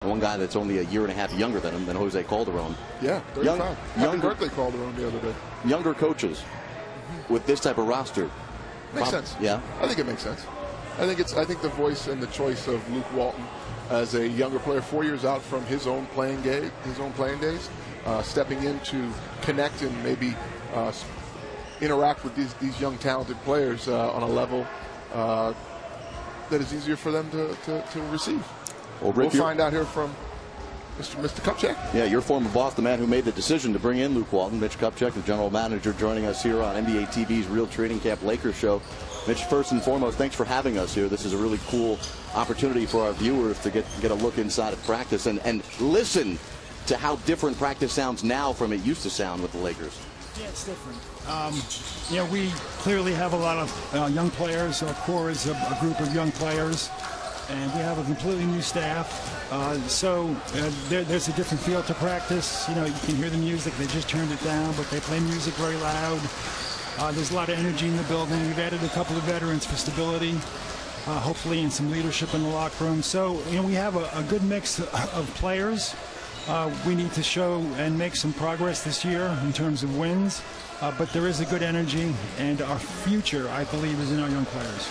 One guy that's only a year and a half younger than him, than Jose Calderon. Yeah, 35. Happy birthday, Calderon, the other day. Younger coaches with this type of roster. Makes sense. Yeah, I think it makes sense. I think the voice and the choice of Luke Walton as a younger player, 4 years out from his own playing days, stepping in to connect and maybe interact with these young talented players on a level that is easier for them to receive. Well, Rick, we'll find out here from Mr. Kupchak. Yeah, your former boss, the man who made the decision to bring in Luke Walton, Mitch Kupchak, the general manager, joining us here on NBA TV's Real Training Camp Lakers show. Mitch, first and foremost, thanks for having us here. This is a really cool opportunity for our viewers to get a look inside of practice and listen to how different practice sounds now from it used to sound with the Lakers. Yeah, it's different. We clearly have a lot of young players. Our core is a group of young players, and we have a completely new staff. There's a different feel to practice. You can hear the music. They just turned it down, but they play music very loud. There's a lot of energy in the building. We've added a couple of veterans for stability, hopefully, and some leadership in the locker room. So, we have a good mix of players. We need to show and make some progress this year in terms of wins, but there is a good energy, and our future, I believe, is in our young players.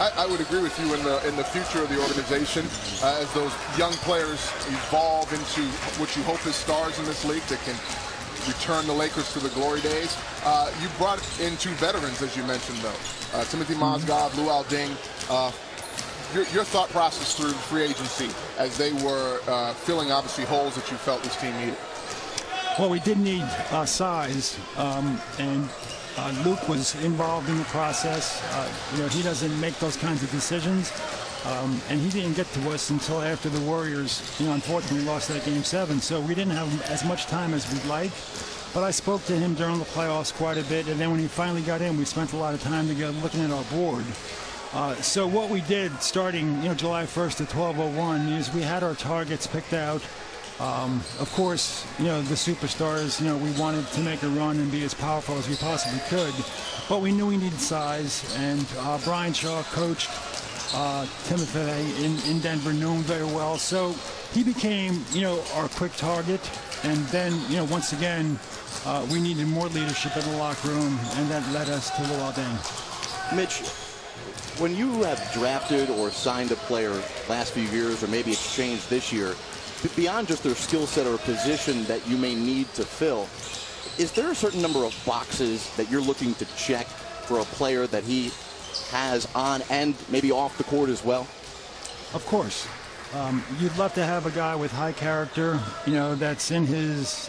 I would agree with you in the future of the organization as those young players evolve into what you hope is stars in this league that can return the Lakers to the glory days. You brought in two veterans, as you mentioned, though. Timothy Mozgov, Luol Deng. Your thought process through free agency as they were filling, obviously, holes that you felt this team needed. Well, we did need size, and Luke was involved in the process. He doesn't make those kinds of decisions, and he didn't get to us until after the Warriors, unfortunately lost that Game 7. So we didn't have as much time as we'd like. But I spoke to him during the playoffs quite a bit, and then when he finally got in, we spent a lot of time together looking at our board. So what we did starting July 1st at 12:01 is we had our targets picked out. Of course, the superstars, we wanted to make a run and be as powerful as we possibly could, but we knew we needed size, and Brian Shaw coached Timothy in Denver, knew him very well, so he became, our quick target, and then, once again, we needed more leadership in the locker room, and that led us to Luol Deng. Mitch, when you have drafted or signed a player last few years, or maybe it's changed this year, beyond just their skill set or position that you may need to fill, is there a certain number of boxes that you're looking to check for a player that he has on and maybe off the court as well? Of course. You'd love to have a guy with high character, that's in his,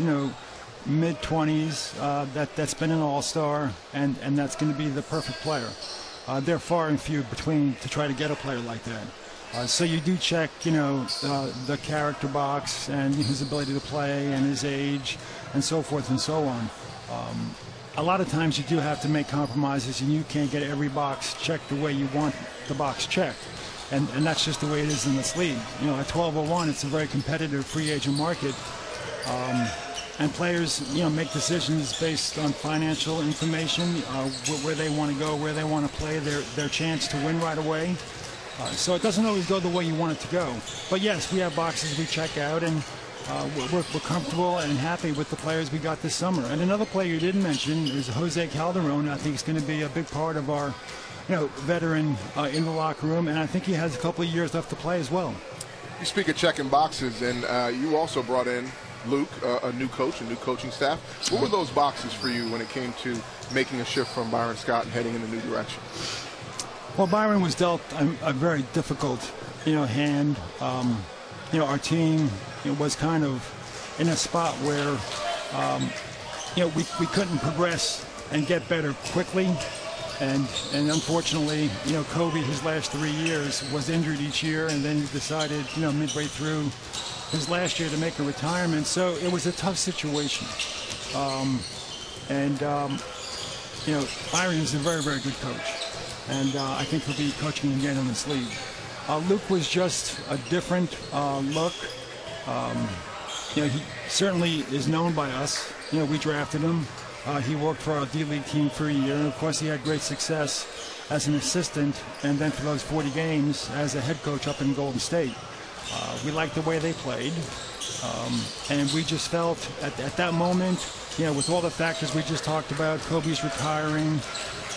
mid-20s, that's been an all-star, and that's going to be the perfect player. They're far and few between to try to get a player like that. So you do check, the character box and his ability to play and his age and so forth and so on. A lot of times you do have to make compromises, and you can't get every box checked the way you want the box checked. And that's just the way it is in this league. At 12:01, it's a very competitive free agent market. And players, make decisions based on financial information, where they want to go, where they want to play, their chance to win right away. So it doesn't always go the way you want it to go. But yes, we have boxes we check out, and we're comfortable and happy with the players we got this summer. And another player you didn't mention is Jose Calderon. I think he's going to be a big part of our, veteran in the locker room, and I think he has a couple of years left to play as well. You speak of checking boxes, and you also brought in Luke, a new coach, a new coaching staff. What were those boxes for you when it came to making a shift from Byron Scott and heading in a new direction? Well, Byron was dealt a very difficult, hand. Our team was kind of in a spot where, we couldn't progress and get better quickly. And unfortunately, Kobe, his last 3 years, was injured each year, and then he decided, midway through his last year to make a retirement. So it was a tough situation. Byron is a very, very good coach. And I think he'll be coaching again in this league. Luke was just a different look. He certainly is known by us. We drafted him. He worked for our D-League team for a year. And, of course, he had great success as an assistant, and then for those 40 games as a head coach up in Golden State. We liked the way they played. And we just felt at that moment, with all the factors we just talked about, Kobe's retiring,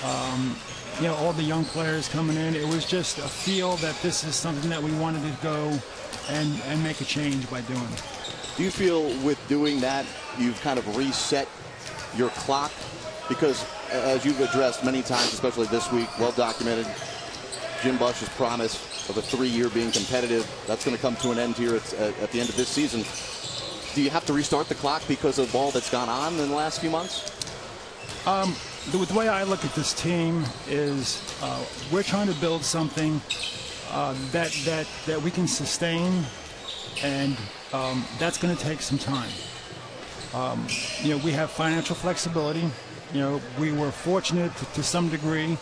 all the young players coming in, it was just a feel that this is something that we wanted to go and make a change by doing. Do you feel with doing that, you've kind of reset your clock? Because as you've addressed many times, especially this week, well documented, Jim Bush's promise of a 3-year being competitive, that's going to come to an end here at the end of this season. Do you have to restart the clock because of all that's gone on in the last few months? The way I look at this team is we're trying to build something that we can sustain, and that's going to take some time. We have financial flexibility. We were fortunate to some degree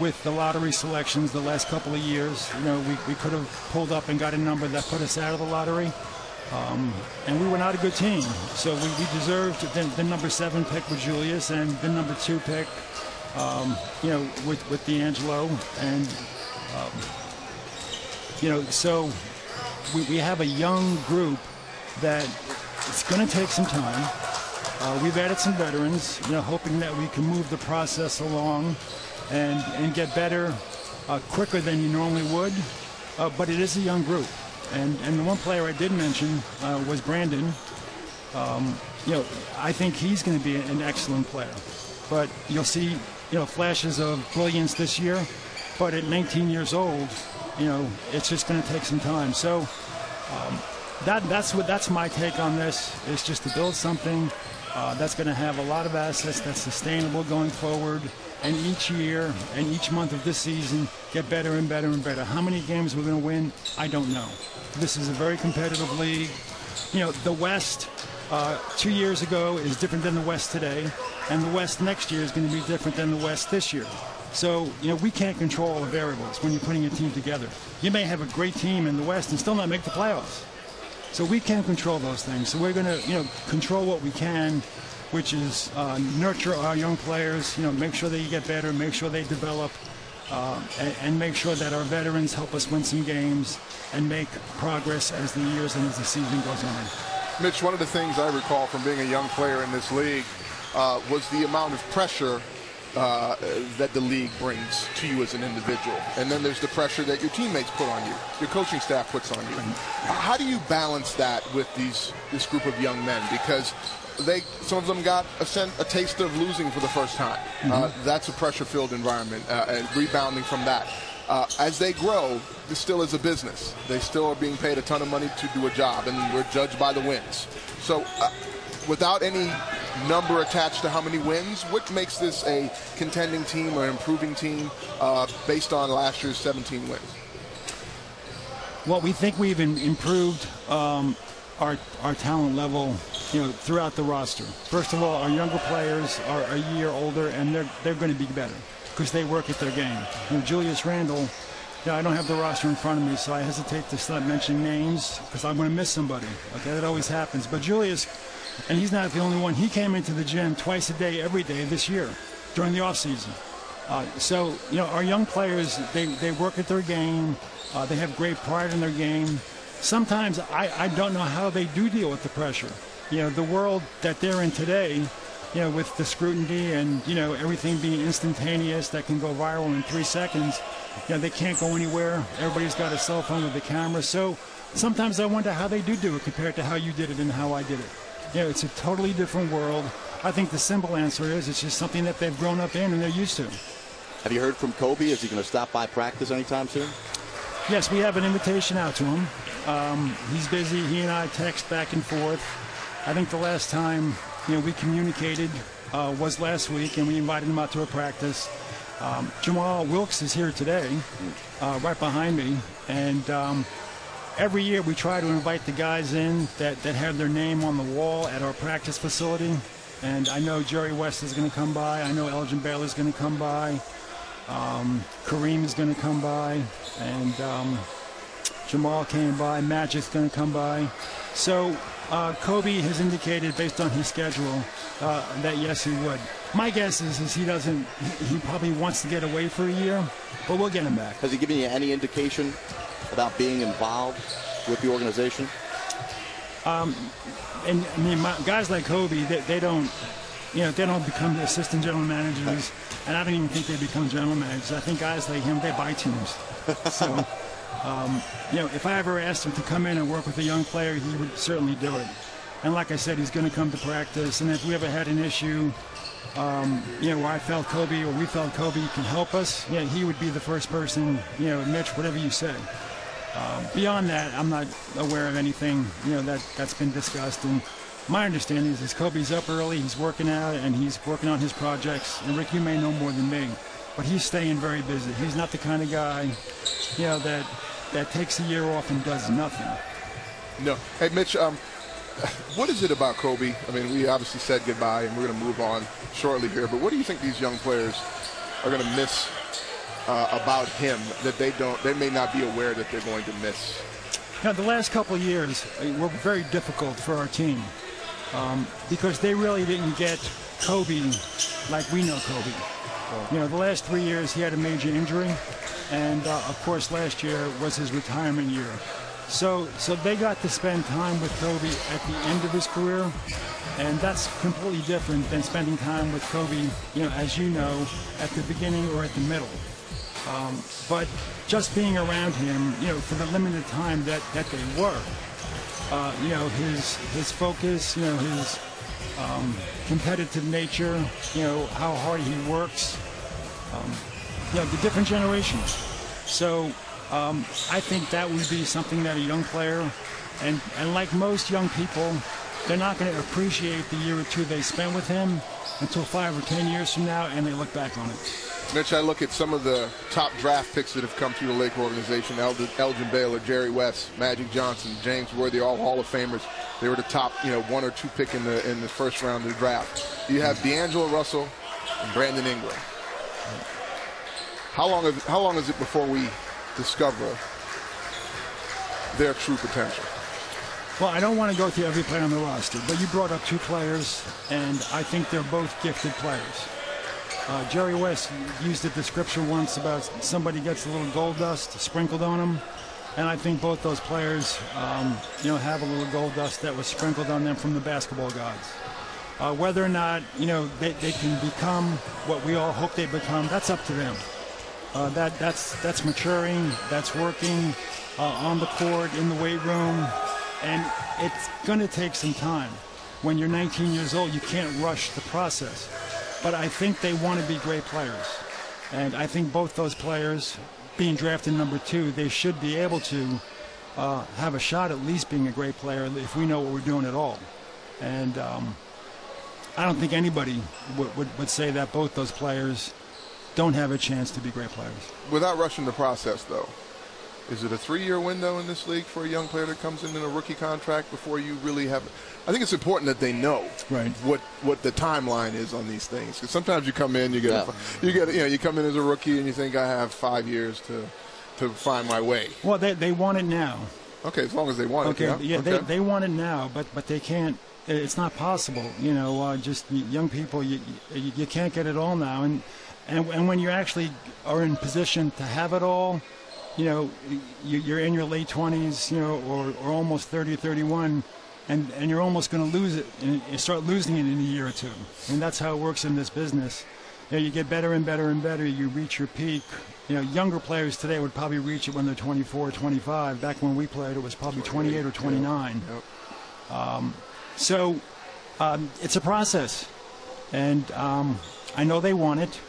with the lottery selections the last couple of years. We could have pulled up and got a number that put us out of the lottery. And we were not a good team. So we deserved the number 7 pick with Julius and the number 2 pick, with D'Angelo. And, so we have a young group that it's going to take some time. We've added some veterans, hoping that we can move the process along and get better quicker than you normally would. But it is a young group. And the one player I did mention was Brandon. I think he's going to be an excellent player. But you'll see, flashes of brilliance this year. But at 19 years old, it's just going to take some time. So that's my take on this. It's just to build something that's going to have a lot of assets, that's sustainable going forward. And each year and each month of this season get better and better and better. How many games we're going to win, I don't know. This is a very competitive league. The West 2 years ago is different than the West today, and the West next year is going to be different than the West this year. So, we can't control all the variables when you're putting a team together. You may have a great team in the West and still not make the playoffs. So we can't control those things. So we're going to, control what we can, which is nurture our young players, make sure they get better, make sure they develop, and make sure that our veterans help us win some games and make progress as the years and as the season goes on. Mitch, one of the things I recall from being a young player in this league was the amount of pressure that the league brings to you as an individual. And then there's the pressure that your teammates put on you, your coaching staff puts on you. How do you balance that with this group of young men? Because some of them got a taste of losing for the first time. That's a pressure-filled environment, and rebounding from that. As they grow, this still is a business. They still are being paid a ton of money to do a job, and we're judged by the wins. So without any number attached to how many wins, what makes this a contending team or improving team based on last year's 17 wins? Well, we think we've improved our talent level, throughout the roster. First of all, our younger players are a year older, and they're going to be better because they work at their game. Julius Randle, I don't have the roster in front of me, so I hesitate to start mentioning names because I'm going to miss somebody. Okay, that always happens. But Julius, and he's not the only one, he came into the gym twice a day, every day this year during the off season. So, our young players, they work at their game. They have great pride in their game. Sometimes I don't know how they do deal with the pressure. The world that they're in today, with the scrutiny and, everything being instantaneous that can go viral in 3 seconds, they can't go anywhere. Everybody's got a cell phone with a camera. So sometimes I wonder how they do it compared to how you did it and how I did it. It's a totally different world. I think the simple answer is it's just something that they've grown up in and they're used to. Have you heard from Kobe? Is he going to stop by practice anytime soon? Yes, we have an invitation out to him. He's busy. He and I text back and forth. I think the last time we communicated was last week, and we invited him out to a practice. Jamal Wilkes is here today, right behind me, and every year we try to invite the guys in that have their name on the wall at our practice facility. And I know Jerry West is going to come by. I know Elgin Baylor is going to come by. Kareem is going to come by, and Jamal came by. Magic's going to come by. So Kobe has indicated, based on his schedule, that yes, he would. My guess is he probably wants to get away for a year, but we'll get him back. Has he given you any indication about being involved with the organization? And I mean, guys like Kobe, they don't, they don't become the assistant general managers, and I don't even think they become general managers. I think guys like him, they buy teams. So, if I ever asked him to come in and work with a young player, he would certainly do it. And like I said, he's going to come to practice, and if we ever had an issue, where I felt Kobe or we felt Kobe can help us, he would be the first person, Mitch, whatever you say. Beyond that, I'm not aware of anything, that's been discussed. And my understanding is Kobe's up early, he's working out, and he's working on his projects. And Rick, you may know more than me, but he's staying very busy. He's not the kind of guy, that takes a year off and does nothing. No. Hey, Mitch, what is it about Kobe? I mean, we obviously said goodbye, and we're going to move on shortly here. But what do you think these young players are going to miss about him that they may not be aware that they're going to miss? The last couple of years were very difficult for our team because they really didn't get Kobe like we know Kobe. The last 3 years he had a major injury, and of course last year was his retirement year. So they got to spend time with Kobe at the end of his career, and that's completely different than spending time with Kobe, as you know, at the beginning or at the middle. But just being around him, for the limited time that they were, his focus, his competitive nature, how hard he works, the different generations. So I think that would be something that a young player, and like most young people, they're not going to appreciate the year or two they spent with him until 5 or 10 years from now, and they look back on it. Mitch, I look at some of the top draft picks that have come through the Laker organization: Elgin Baylor, Jerry West, Magic Johnson, James Worthy, all Hall of Famers. They were the top, 1 or 2 pick in the first round of the draft. You have D'Angelo Russell and Brandon Ingram. How long is it before we discover their true potential? Well, I don't want to go through every player on the roster, but you brought up 2 players, and I think they're both gifted players. Jerry West used a description once about somebody gets a little gold dust sprinkled on them, and I think both those players, have a little gold dust that was sprinkled on them from the basketball gods. Whether or not, they can become what we all hope they become, that's up to them. That's maturing, that's working on the court, in the weight room, and it's going to take some time. When you're 19 years old, you can't rush the process. But I think they want to be great players. And I think both those players, being drafted number 2, they should be able to have a shot at least being a great player if we know what we're doing at all. And I don't think anybody would say that both those players don't have a chance to be great players. Without rushing the process, though, is it a 3-year window in this league for a young player that comes in a rookie contract before you really have? I think it's important that they know what the timeline is on these things, because sometimes you come in, you come in as a rookie and you think I have 5 years to find my way. Well, they want it now. Okay, as long as they want it. Yeah, okay. They want it now, but they can't. It's not possible. Just young people, you can't get it all now, and when you actually are in position to have it all, you're in your late 20s, or almost 30 or 31, and you're almost going to lose it, and you start losing it in a year or 2. And that's how it works in this business. You get better and better and better. You reach your peak. Younger players today would probably reach it when they're 24 or 25. Back when we played, it was probably 28 or 29. So it's a process, and I know they want it.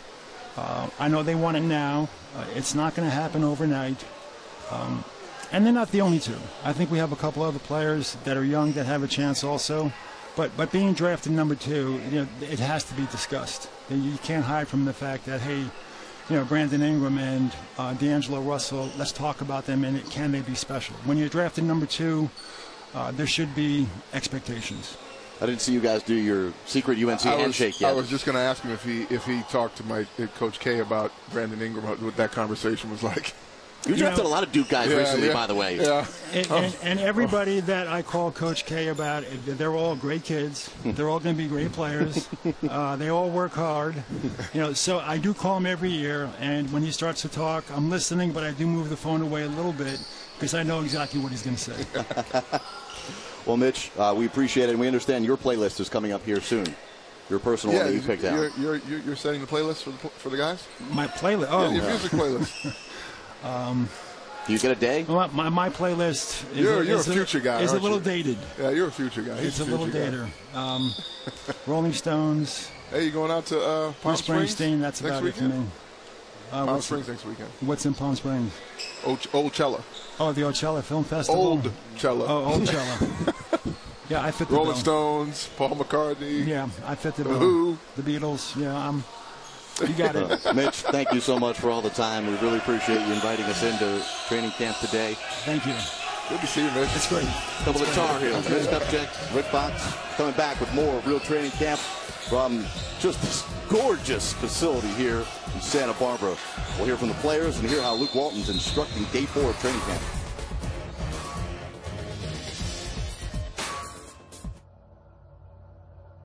I know they want it now. It's not going to happen overnight. And they're not the only 2. I think we have a couple other players that are young that have a chance also. But being drafted number 2, it has to be discussed. You can't hide from the fact that, hey, Brandon Ingram and D'Angelo Russell, let's talk about them, and can they be special? When you're drafted number 2, there should be expectations. I didn't see you guys do your secret UNC handshake yet. I was just going to ask him if he talked to my Coach K about Brandon Ingram, what that conversation was like. You drafted a lot of Duke guys recently, by the way. Yeah. And everybody that I call Coach K about, they're all great kids. They're all going to be great players. They all work hard. So I do call him every year, and when he starts to talk, I'm listening, but I do move the phone away a little bit because I know exactly what he's going to say. Well, Mitch, we appreciate it, and we understand your playlist is coming up here soon. Your personal one that you picked out. You're setting the playlist for the guys? My playlist? Oh. Your music playlist. Do you get a day? Well, my playlist is you're a future guy. Is a little you? dated. Yeah, you're a future guy. It's a little dated. Rolling Stones. Hey, you going out to Palm Springs? Springsteen. That's about it for me. Palm Springs next weekend. What's in Palm Springs? Oldchella. Oh, the Oldchella Film Festival. Oldchella. Oh, Oldchella. Yeah, I fit the Rolling bill. Stones, Paul McCartney. Yeah, I fit the The bill. Who. The Beatles. Yeah, you got it. Mitch, thank you so much for all the time. We really appreciate you inviting us into training camp today. Thank you. Good to see you, Mitch. It's great. Couple of Tar Heels. Mitch Kupchak, Rick Fox, coming back with more of Real Training Camp from just this gorgeous facility here in Santa Barbara. We'll hear from the players and hear how Luke Walton's instructing day 4 of training camp.